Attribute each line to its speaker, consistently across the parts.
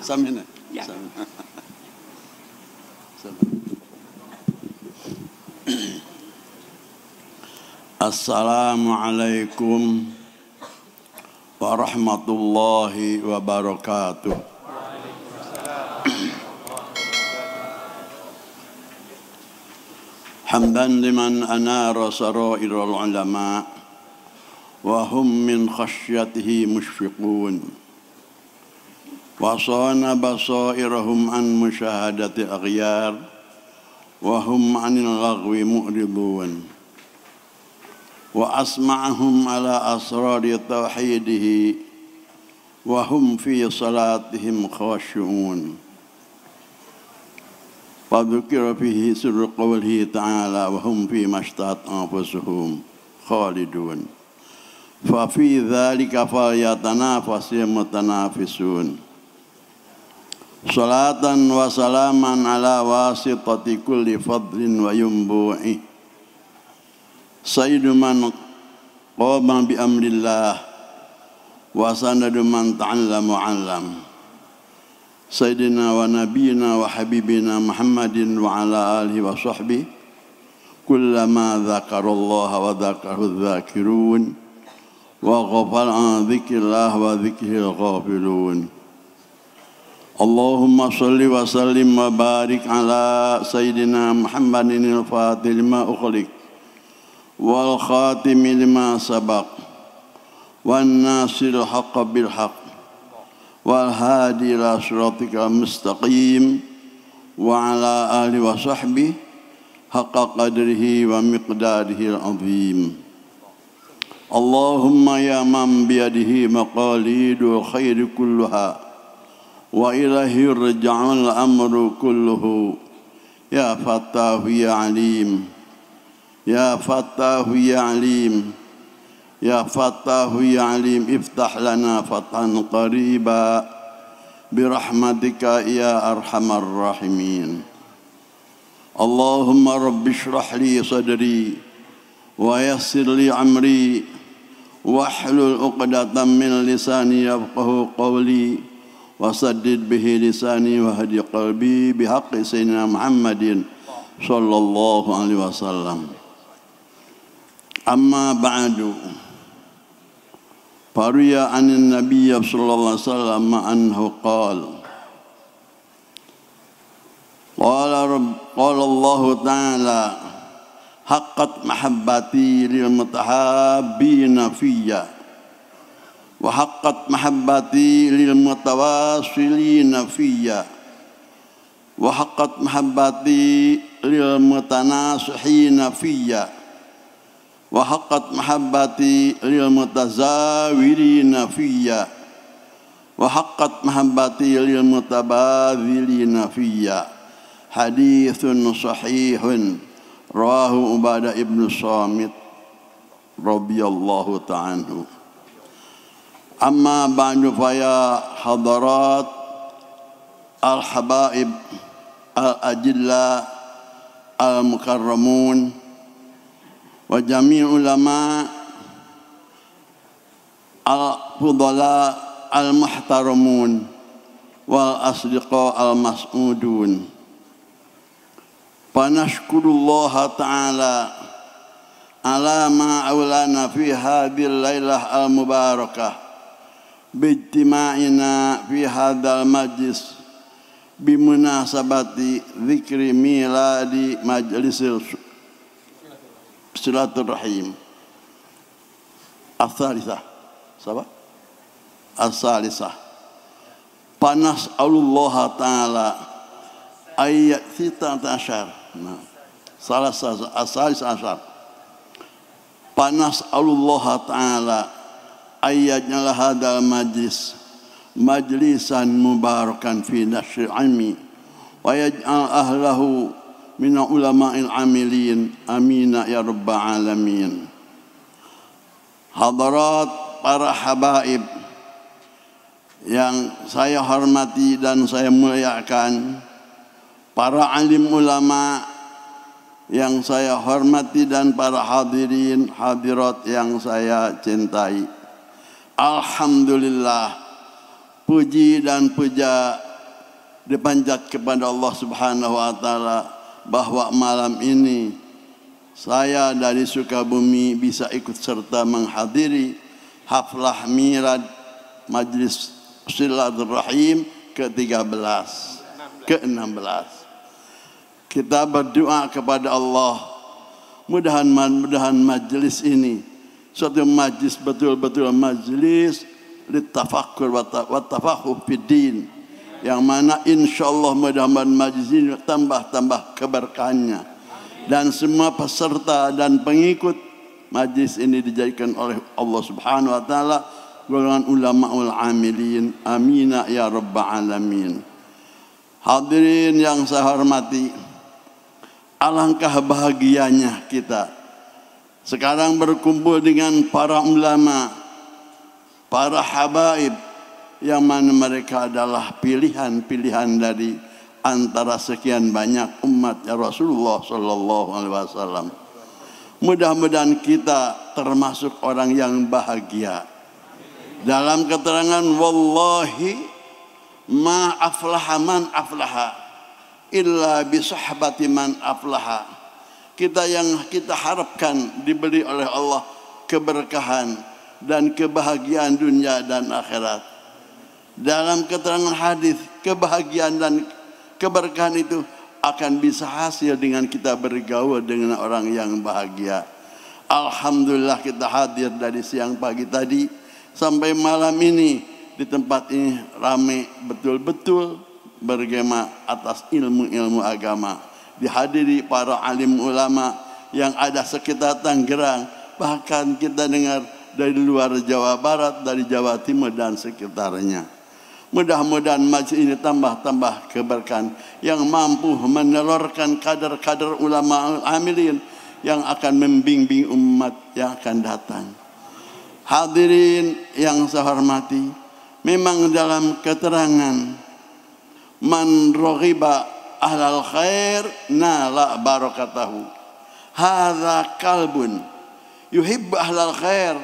Speaker 1: Samina.
Speaker 2: Ya.
Speaker 1: Assalamualaikum warahmatullahi wabarakatuh. Hamdan liman anara sarairal ulama wa hum min khasyatihi mushfiqun wa sana basairahum an musyahadati aghyar wa hum anil lagwi mu'ridun wa asma'ahum ala asrari tauhidihi wa hum fi salatihim khashu'un. Fadzukira fihi sirru qawlihi ta'ala wa hum fi mashtahat anfusuhum khalidun. Fa fi dzalika falyatanafasil mutanafisun. Salatan wa salaman ala wasitati kulli fadlin wa yumbu'i. Sayyidu man qama bi amrillah wa sanadu man ta'allama wa 'allam. Sayyidina wa nabiyina wa habibina Muhammadin wa ala alihi wa sahbihi kullama dzakarallaha wa dzakarahu dzakirun wa ghafala an dzikrillah wa dzikril ghafilun. Allahumma shalli wa sallim wa barik ala sayyidina Muhammadin al-fatih lima ukhliq wal khatimi lima sabaq wan nasiril haqqa bil haqq wal hadi ila siratikal mustaqim wa ala alihi wa sahbihi haqqa qadrihi wa miqdarihi al-azim. Allahumma ya man biyadihi maqalidul khairi kulluha wa ilahi raja'al amru kulluhu ya fattahu ya alim ya fattahu ya alim Ya Fattahu ya Alim iftah lana fathan qariba birahmatika ya arhamar rahimin. Allahumma rabbi shrah li sadri wa yassir li amri wahlul 'uqdatam min lisani yafqahu qawli wa saddid bihi lisani wa hadi qalbi bihaqqi sayyidina Muhammadin sallallahu alaihi wasallam. Amma ba'du. Faruya anin Nabi sallallahu alaihi wasallam anhu qala Allah ta'ala haqqat mahabbati lil mutahabbina fiyya wa haqqat mahabbati lil mutawassilina fiyya wa haqqat mahabbati lil mutanasihina fiyya wa haqqat mahabbati lil mutazawirina fiyya wa haqqat mahabbati lil mutabadzilina fiyya. Haditsun sahihun rawahu Ubadah ibn Samit radhiyallahu ta'ala. Amma ba'du fa ya hadarat al-habaib al-ajilla al-mukarramun wa jami' ulama al-fudala al-muhtaramun wal asdiqa al-mas'udun. Panashkurullaha ta'ala ala ma awlana fi hadhil lailah al-mubarakah bijtima'ina fi hadzal majlis bimunasabati dzikri miladi majlisil silaturahim as-salisah. Siapa? As-salisah. Panas Allah Ta'ala ayat 16. Nah, as-salisah. Panas Allah Ta'ala ayatnya lah hadal majlis majlisan mubarakan fi nashr ilmi wa yaj'al ahlahu min ulama'il amilin amina ya rabbal alamin. Hadirat para habaib yang saya hormati dan saya muliakan, para alim ulama yang saya hormati dan para hadirin hadirat yang saya cintai. Alhamdulillah, puji dan puja dipanjat kepada Allah Subhanahu wa taala bahwa malam ini saya dari Sukabumi bisa ikut serta menghadiri haflah milad Majlis Silaturahim ke-16. Kita berdoa kepada Allah, mudah-mudahan majlis ini suatu majlis betul-betul majlis litafakkur wa tafahuh fiddin, yang mana insyaallah mudah-mudahan majlis ini tambah keberkahannya. Dan semua peserta dan pengikut majlis ini dijadikan oleh Allah Subhanahu wa taala golongan ulamaul amilin. Amin ya rabbal alamin. Hadirin yang saya hormati, alangkah bahagianya kita sekarang berkumpul dengan para ulama, para habaib, yang mana mereka adalah pilihan-pilihan dari antara sekian banyak umat Rasulullah sallallahu alaihi wasallam. Mudah-mudahan kita termasuk orang yang bahagia. Dalam keterangan wallahi ma aflaha man aflaha illa bi sahbati man aflaha. Yang kita harapkan diberi oleh Allah keberkahan dan kebahagiaan dunia dan akhirat. Dalam keterangan hadis, kebahagiaan dan keberkahan itu akan bisa hasil dengan kita bergaul dengan orang yang bahagia. Alhamdulillah kita hadir dari siang pagi tadi sampai malam ini di tempat ini ramai betul-betul bergema atas ilmu-ilmu agama. Dihadiri para alim ulama yang ada sekitar Tangerang, bahkan kita dengar dari luar Jawa Barat, dari Jawa Timur dan sekitarnya. Mudah-mudahan majlis ini tambah keberkahan yang mampu menelurkan kader-kader ulama amilin yang akan membimbing umat yang akan datang. Hadirin yang saya hormati, memang dalam keterangan man raghiba ahlal khair nala barakatahu. Hadza qalbun yuhibbu ahlal khair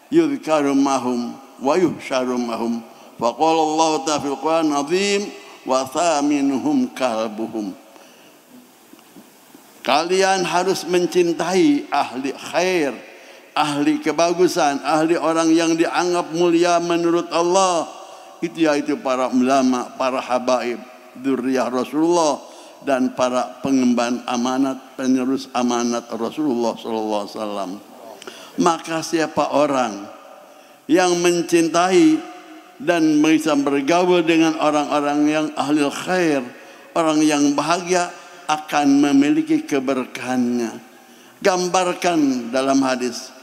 Speaker 1: yudhkaru mahum wa yuhsyaru mahum. Faqala Allah ta'ala fil Qur'an azim wa thaminuhum kalbuhum. Kalian harus mencintai ahli khair, ahli kebagusan, ahli orang yang dianggap mulia menurut Allah. Itu yaitu para ulama, para habaib, dzurriyyah Rasulullah, dan para pengemban amanat, penerus amanat Rasulullah sallallahu alaihi wasallam. Maka siapa orang yang mencintai dan bisa bergaul dengan orang-orang yang ahli khair, orang yang bahagia, akan memiliki keberkahannya. Gambarkan dalam hadis,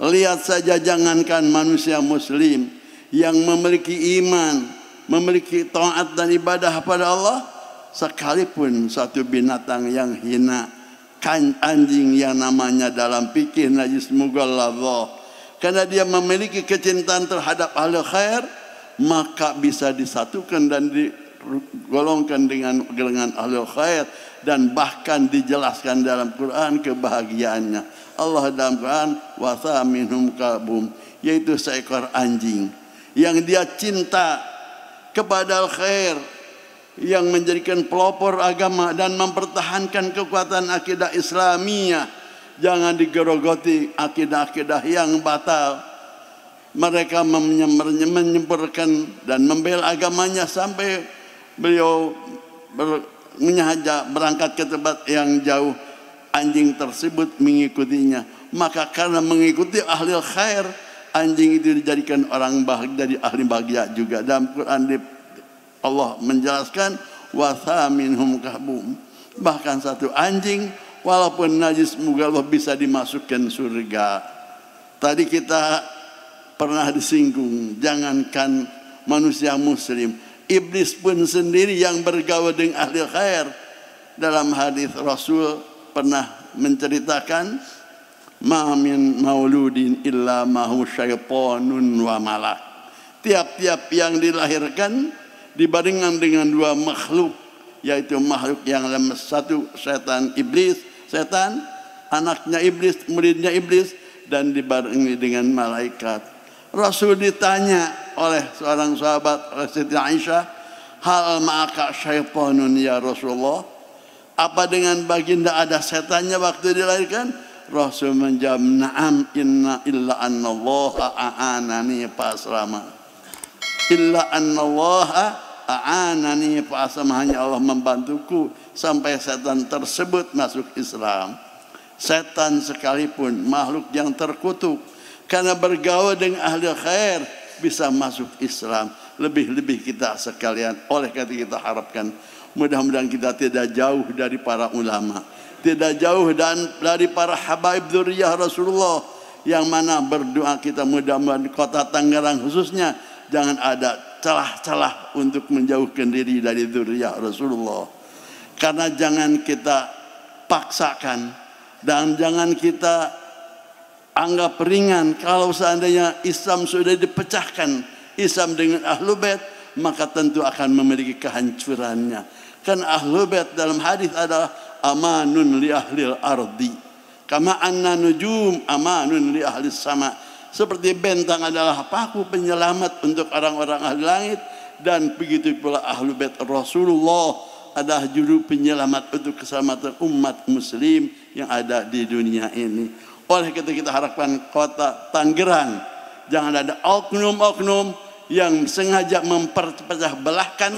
Speaker 1: lihat saja jangankan manusia muslim yang memiliki iman, memiliki taat dan ibadah pada Allah, sekalipun satu binatang yang hina, anjing yang namanya dalam fikih najis mughalladhah, karena dia memiliki kecintaan terhadap ahli khair, maka bisa disatukan dan digolongkan dengan ahli khair, dan bahkan dijelaskan dalam Quran kebahagiaannya. Allah dalam Quran wa thaminhum kalbum, yaitu seekor anjing yang dia cinta kepada al-khair, yang menjadikan pelopor agama dan mempertahankan kekuatan akidah Islamiyah. Jangan digerogoti akidah-akidah yang batal. Mereka menyemperkan dan membela agamanya sampai beliau berangkat ke tempat yang jauh. Anjing tersebut mengikutinya. Maka karena mengikuti ahli khair, anjing itu dijadikan orang bahagia, dari ahli bahagia juga. Dalam Quran Allah menjelaskan wa thaminhum kahbum. Bahkan satu anjing walaupun najis mughalladhah bisa dimasukkan surga. Tadi kita pernah disinggung, jangankan manusia muslim, iblis pun sendiri yang bergaul dengan ahli khair. Dalam hadis Rasul pernah menceritakan, ma min mauludin illa mahu syaitanun wa malak. Tiap-tiap yang dilahirkan dibandingkan dengan dua makhluk, yaitu makhluk yang lemes, satu setan iblis, setan anaknya iblis, muridnya iblis, dan dibarengi dengan malaikat. Rasul ditanya oleh seorang sahabat, oleh Siti Aisyah, Hal ma'aka syaitanun ya Rasulullah? Apa dengan baginda ada setannya waktu dilahirkan? Rasul menjawab, na'am inna illa annallaha a'anani fa'aslama. Illa annallaha a'anani fa'aslama. Hanya Allah membantuku sampai setan tersebut masuk Islam. Setan sekalipun makhluk yang terkutuk karena bergaul dengan ahli khair bisa masuk Islam. Lebih-lebih kita sekalian. Oleh karena kita harapkan mudah-mudahan kita tidak jauh dari para ulama, tidak jauh dari para habaib dzurriyyah Rasulullah, yang mana berdoa kita mudah-mudahan di kota Tangerang khususnya jangan ada celah-celah untuk menjauhkan diri dari dzurriyyah Rasulullah. Karena jangan kita paksakan dan jangan kita anggap ringan kalau seandainya Islam sudah dipecahkan, Islam dengan Ahlul Bait, maka tentu akan memiliki kehancurannya. Karena Ahlul Bait dalam hadis adalah amanun li ahlil ardi, kama anna nujum amanun li ahlis sama. Seperti bentang adalah paku penyelamat untuk orang-orang ahli langit, dan begitu pula Ahlul Bait Rasulullah adalah juru penyelamat untuk keselamatan umat muslim yang ada di dunia ini. Oleh itu kita harapkan kota Tangerang jangan ada oknum-oknum yang sengaja memperpecah belahkan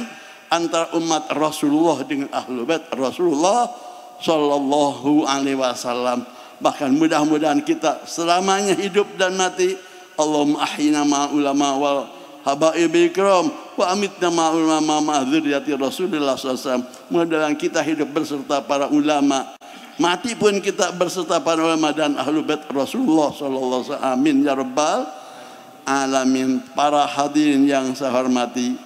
Speaker 1: antara umat Rasulullah dengan Ahlul Bait Rasulullah sallallahu alaihi wasallam. Bahkan mudah-mudahan kita selamanya hidup dan mati, Allahumma ahyina ma'al ulama wal habaib ikram wa amitna ma'al ulama ma dzurriyyati Rasulillah sallallahu alaihi wasallam. Mudah-mudahan kita hidup berserta para ulama, mati pun kita berserta para ulama dan Ahlul Bait Rasulullah sallallahu alaihi wasallam. Amin ya rabbal alamin. Para hadirin yang saya hormati,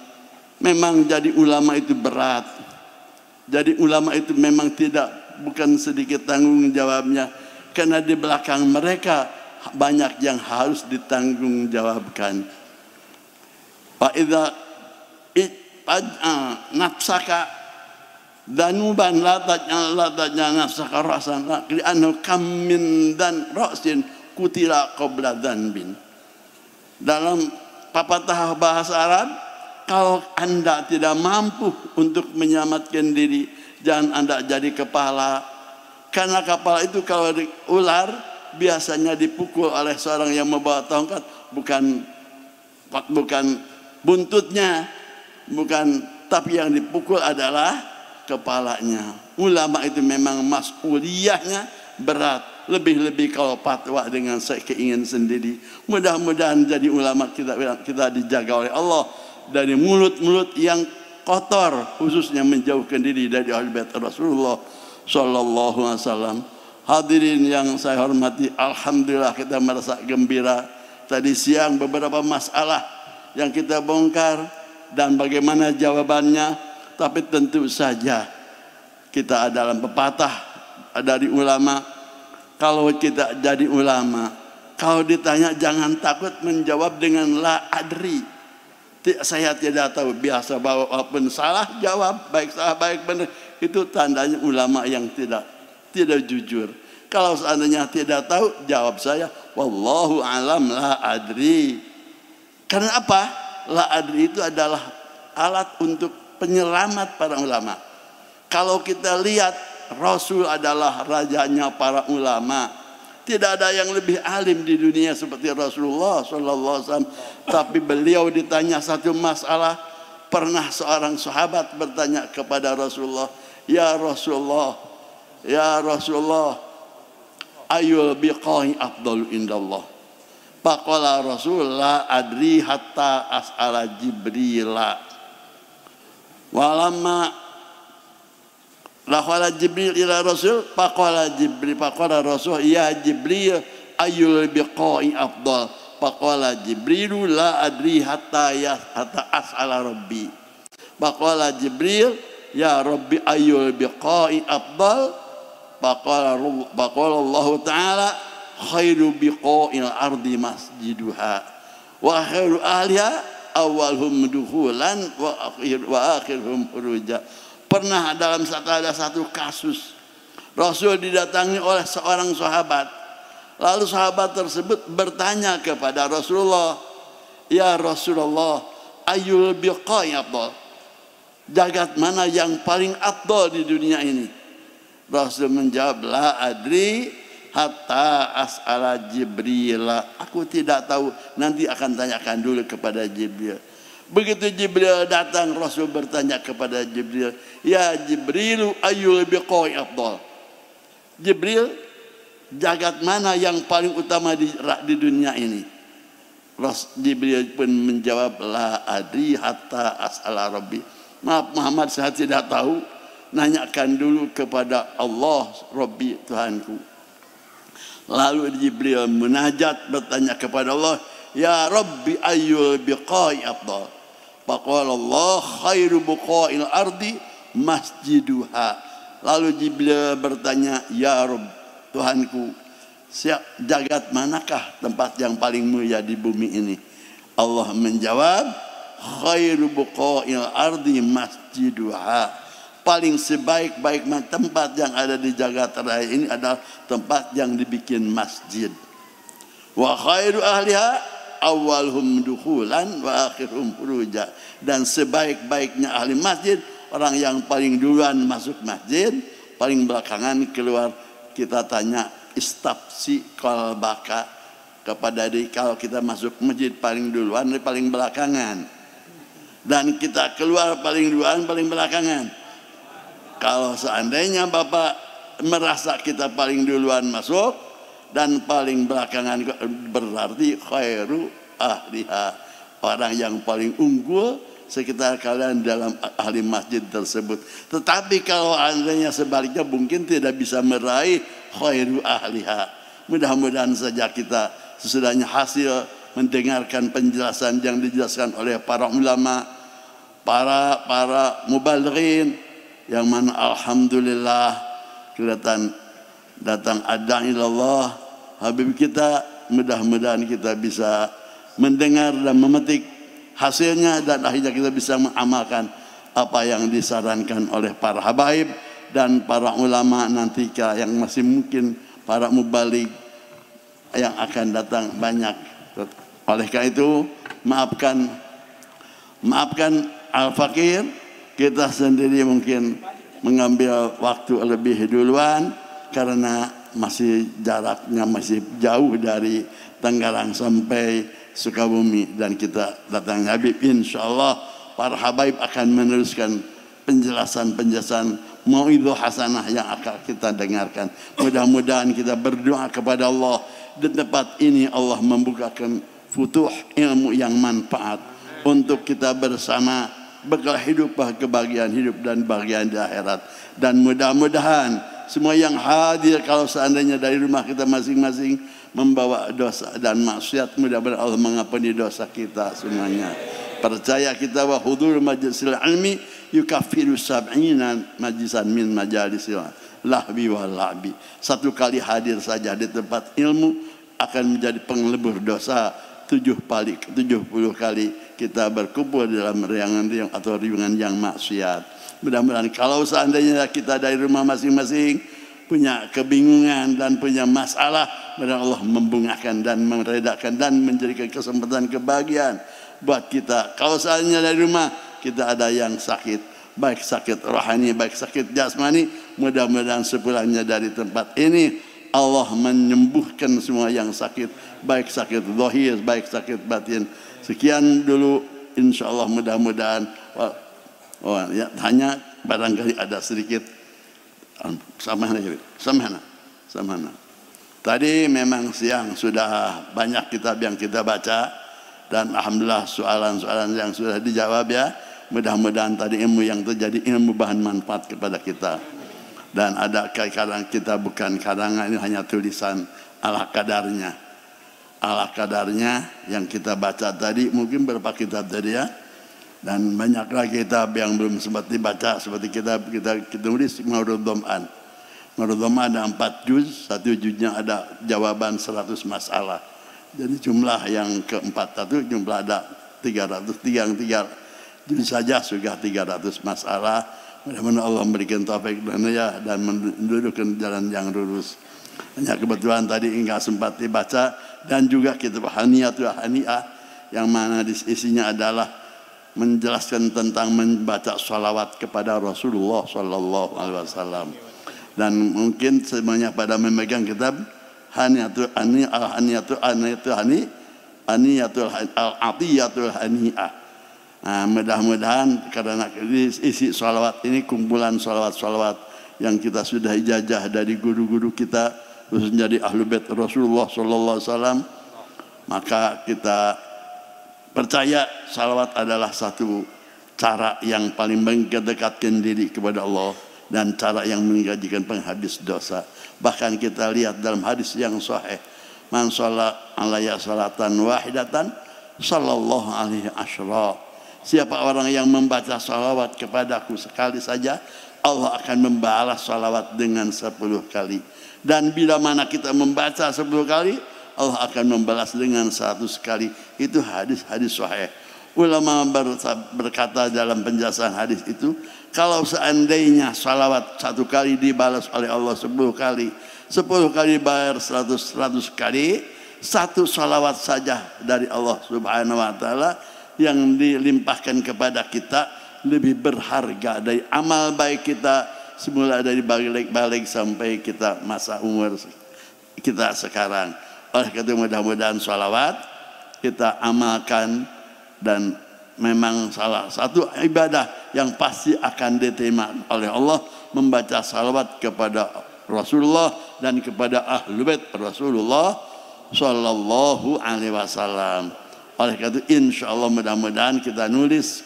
Speaker 1: memang jadi ulama itu berat. Jadi ulama itu memang bukan sedikit tanggung jawabnya, karena di belakang mereka banyak yang harus ditanggung jawabkan. Fa idza nafsaka danuban la tajna nafsaka rasan li annahu kam min dan rasin kutila qabla dhanbin. Dalam pepatah bahasa Arab, kalau Anda tidak mampu untuk menyelamatkan diri, jangan Anda jadi kepala. Karena kepala itu kalau ular biasanya dipukul oleh seorang yang membawa tongkat, bukan buntutnya, tapi yang dipukul adalah kepalanya. Ulama itu memang mas'uliyahnya berat. Lebih-lebih kalau fatwa dengan keinginan sendiri. Mudah-mudahan jadi ulama kita dijaga oleh Allah dari mulut-mulut yang kotor, khususnya menjauhkan diri dari Ahlul Bait Rasulullah sallallahu alaihi wasallam. Hadirin yang saya hormati, alhamdulillah kita merasa gembira. Tadi siang beberapa masalah yang kita bongkar dan bagaimana jawabannya, tapi tentu saja kita dalam pepatah dari ulama, kalau kita jadi ulama, kalau ditanya jangan takut menjawab dengan la adri. Saya tidak tahu, biasa walaupun salah jawab, baik salah baik benar, itu tandanya ulama yang tidak jujur. Kalau seandainya tidak tahu, jawab saya wallahu alam la adri. Karena apa? La adri itu adalah alat untuk penyelamat para ulama. Kalau kita lihat, Rasul adalah rajanya para ulama. Tidak ada yang lebih alim di dunia seperti Rasulullah sallallahu alaihi wasallam. Tapi beliau ditanya satu masalah, pernah seorang sahabat bertanya kepada Rasulullah, "Ya Rasulullah, ayul biqa'i afdalu indallah?" Faqala Rasul, "La adri hatta as'ala Jibrila." Walamma laqala Jibril ila Rasul, faqala Rasul, "Ya Jibril, ayyul biqa'i afdal?" Faqala Jibril, "La adri hatta as'ala Rabbi." Faqala Jibril, "Ya Rabbi, ayyul biqa'i afdal?" Faqala Allah Ta'ala, "Khairu biqa'il ardi masjiduha wa khairu ahliha awalhum dukhulan wa akhirhum khuruja." Pernah ada satu kasus, Rasul didatangi oleh seorang sahabat. Lalu sahabat tersebut bertanya kepada Rasulullah, "Ya Rasulullah, ayyul biqa'i afdal?" jagat mana yang paling afdal di dunia ini? Rasul menjawab, la adri hatta as'ala Jibril. Aku tidak tahu, nanti akan tanyakan dulu kepada Jibril. Begitu Jibril datang, Rasul bertanya kepada Jibril, ya Jibril, ayyul biqai afdal? Jibril, jagat mana yang paling utama di dunia ini? Jibril pun menjawab, la adri hatta as'ala Rabbi. Maaf Muhammad, saya tidak tahu, nanyakan dulu kepada Allah, Rabbi, Tuhanku. Lalu Jibril munajat bertanya kepada Allah, ya Rabbi ayyul biqai afdal? Faqala Allah, khairu biqail ardi masjiduha. Lalu Jibril bertanya, ya Rabb, Tuhanku, jagat manakah tempat yang paling mulia di bumi ini? Allah menjawab, khairu biqail ardi masjiduha. Paling sebaik-baik tempat yang ada di jagat raya ini adalah tempat yang dibikin masjid. Wa khairu ahliha awwaluhum dukhulan wa akhiruhum furuja. Dan sebaik-baiknya ahli masjid, orang yang paling duluan masuk masjid, paling belakangan keluar. Kita tanya istafsi qalbaka kepada diri, kalau kita masuk masjid paling duluan, paling belakangan, dan kita keluar paling duluan, paling belakangan. Kalau seandainya Bapak merasa kita paling duluan masuk dan paling belakangan, berarti khairu ahliha, orang yang paling unggul sekitar kalian dalam ahli masjid tersebut. Tetapi kalau seandainya sebaliknya, mungkin tidak bisa meraih khairu ahliha. Mudah-mudahan saja kita sesudahnya hasil mendengarkan penjelasan yang dijelaskan oleh para ulama, para mubalighin, yang mana alhamdulillah kelihatan datang ada ilallah Habib kita. Mudah-mudahan kita bisa mendengar dan memetik hasilnya, dan akhirnya kita bisa mengamalkan apa yang disarankan oleh para habaib dan para ulama nanti yang masih mungkin para mubaligh yang akan datang banyak. Oleh karena itu maafkan al-fakir, kita sendiri mungkin mengambil waktu lebih duluan karena masih jaraknya masih jauh dari Tangerang sampai Sukabumi, dan kita datang Habib. Insyaallah para habaib akan meneruskan penjelasan mauidhah hasanah yang akan kita dengarkan. Mudah-mudahan kita berdoa kepada Allah di tempat ini, Allah membukakan futuh ilmu yang manfaat untuk kita bersama bekal hidup, kebahagiaan hidup dan bahagiaan di akhirat. Dan mudah-mudahan semua yang hadir, kalau seandainya dari rumah kita masing-masing membawa dosa dan maksiat, mudah-mudahan Allah mengampuni dosa kita semuanya. Percaya kita wa hudur majlisil ilmi yukaffiru sab'ina majlisan min majalisil lahwi wal la'bi. Satu kali hadir saja di tempat ilmu akan menjadi penglebur dosa 70 kali kita berkumpul dalam riangan atau riungan yang maksiat. Mudah-mudahan kalau seandainya kita dari rumah masing-masing punya kebingungan dan punya masalah, mudah-mudahan Allah membungakan dan meredakan dan menjadikan kesempatan kebahagiaan buat kita. Kalau seandainya dari rumah kita ada yang sakit, baik sakit rohani, baik sakit jasmani, mudah-mudahan sepulangnya dari tempat ini Allah menyembuhkan semua yang sakit, baik sakit zahir, baik sakit batin. Sekian dulu, insyaallah. Mudah-mudahan ya, hanya barangkali ada sedikit samahana. Tadi memang siang sudah banyak kitab yang kita baca, dan alhamdulillah soalan-soalan yang sudah dijawab ya. Mudah-mudahan tadi ilmu yang terjadi ilmu bahan manfaat kepada kita. Dan ada kadang kita bukan karangan, ini hanya tulisan ala kadarnya. Ala kadarnya yang kita baca tadi, mungkin berapa kitab tadi ya. Dan banyak lagi kitab yang belum sempat dibaca, seperti kita tulis Maurud Dham'an. Maurud Dham'an ada 4 juz, satu juznya ada jawaban 100 masalah. Jadi jumlah yang keempat itu jumlah ada 300, yang 3 juz saja sudah 300 masalah. Mudah-mudahan Allah memberikan taufik dan mendudukkan jalan yang lurus. Hanya kebetulan tadi enggak sempat dibaca, dan juga kitab Hani'ah yang mana isinya adalah menjelaskan tentang membaca salawat kepada Rasulullah Sallallahu Alaihi Wasallam. Dan mungkin semuanya pada memegang kitab Atiyatul Hani'ah. Nah, mudah-mudahan karena isi salawat ini kumpulan salawat-salawat yang kita sudah ijazah dari guru-guru kita, khususnya dari Ahlul Bait Rasulullah Sallallahu Alaihi Wasallam, maka kita percaya salawat adalah satu cara yang paling mendekatkan diri kepada Allah dan cara yang mengajikan penghabis dosa. Bahkan kita lihat dalam hadis yang sahih, man shalla alayya salatan wahidatan sallallahu alaihi asyra. Siapa orang yang membaca salawat kepadaku sekali saja, Allah akan membalas salawat dengan 10 kali. Dan bila mana kita membaca 10 kali, Allah akan membalas dengan 100 kali. Itu hadis-hadis sahih. Ulama berkata dalam penjelasan hadis itu, kalau seandainya salawat 1 kali dibalas oleh Allah 10 kali, 10 kali bayar 100 kali, 1 salawat saja dari Allah Subhanahu wa taala yang dilimpahkan kepada kita lebih berharga dari amal baik kita semula dari balik sampai kita masa umur kita sekarang. Oleh karena itu mudah-mudahan salawat kita amalkan, dan memang salah satu ibadah yang pasti akan diterima oleh Allah membaca salawat kepada Rasulullah dan kepada Ahlul Bait Rasulullah Sallallahu Alaihi Wasallam. Oleh karena itu insyaallah mudah-mudahan kita nulis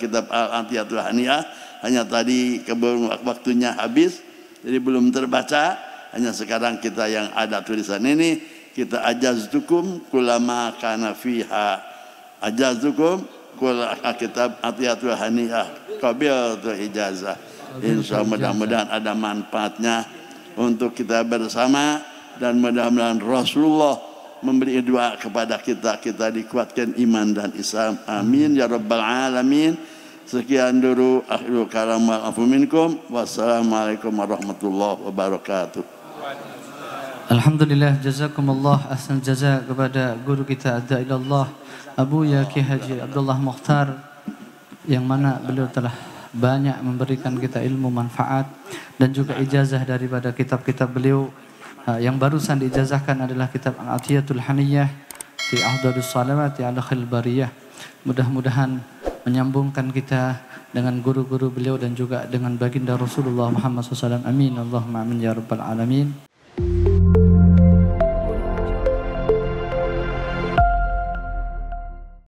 Speaker 1: kitab Atiyatul Hani'ah, hanya tadi kebun waktunya habis jadi belum terbaca, hanya sekarang kita yang ada tulisan ini kita ajaztukum kulama kana fiha, ajaztukum kitab Atiyatul Hani'ah qabiltu ijazah. Insyaallah mudah-mudahan ada manfaatnya untuk kita bersama, dan mudah-mudahan Rasulullah memberi doa kepada kita dikuatkan iman dan Islam. Amin ya rabbal alamin. Sekian dulu, akhirul kalam wal afu minkum. Wassalamualaikum warahmatullahi wabarakatuh.
Speaker 2: Alhamdulillah, jazakumullah ahsan jazak kepada guru kita Adailallah Abu Yaki Haji Abdullah Mukhtar, yang mana beliau telah banyak memberikan kita ilmu manfaat dan juga ijazah daripada kitab-kitab beliau. Yang barusan diijazahkan adalah kitab Atiyatul Haniyah fi Ahdadus Salawati ala Khil Bariyah. Mudah-mudahan menyambungkan kita dengan guru-guru beliau dan juga dengan baginda Rasulullah Muhammad SAW. Amin Allahumma amin ya rabbal alamin.